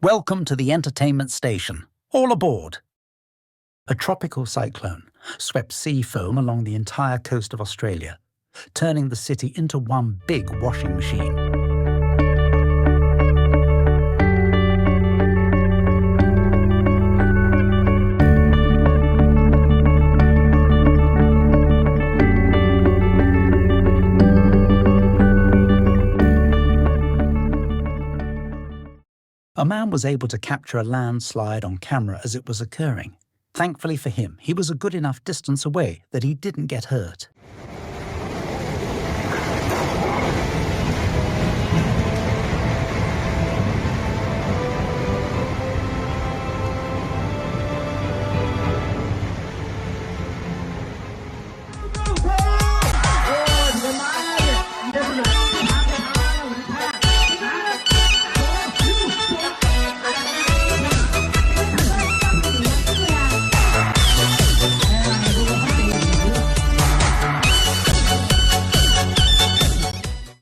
Welcome to the entertainment station. All aboard. A tropical cyclone swept sea foam along the entire coast of Australia, turning the city into one big washing machine. A man was able to capture a landslide on camera as it was occurring. Thankfully for him, he was a good enough distance away that he didn't get hurt.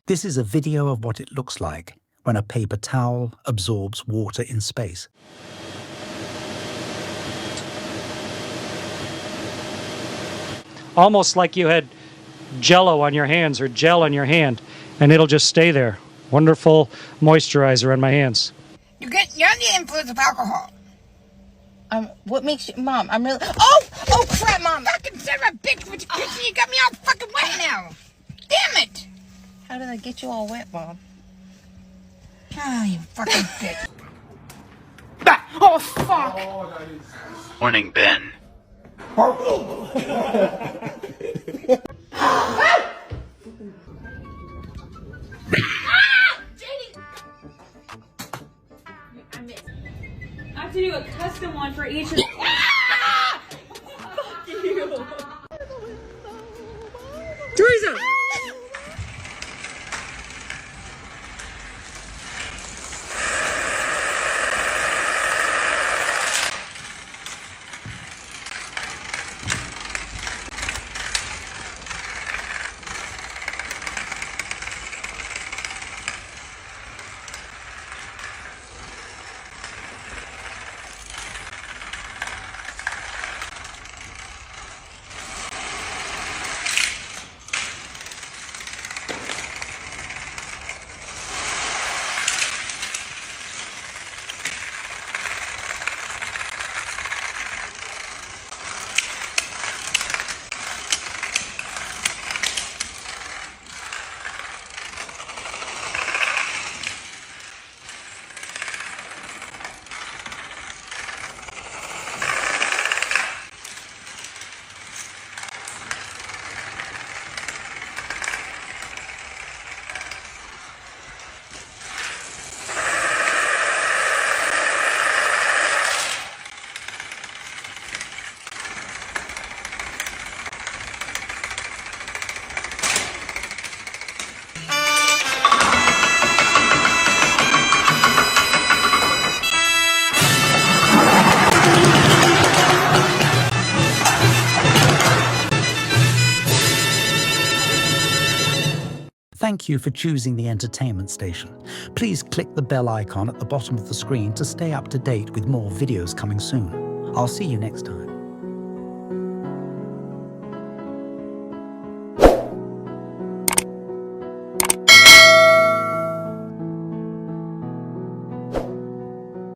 This is a video of what it looks like when a paper towel absorbs water in space. Almost like you had Jello on your hands or gel on your hand, and it'll just stay there. Wonderful moisturizer on my hands. You're under the influence of alcohol. What makes you, Mom? I'm really. Oh crap, Mom! Fucking son of a bitch with your kitchen, you got me all fucking wet now. Damn it! How did I get you all wet, Mom? Oh, you fucking bitch. Oh, fuck! Morning, Ben. I have to do a custom one for each of them. Fuck you. Teresa! Thank you for choosing the entertainment station. Please click the bell icon at the bottom of the screen to stay up to date with more videos coming soon. I'll see you next time.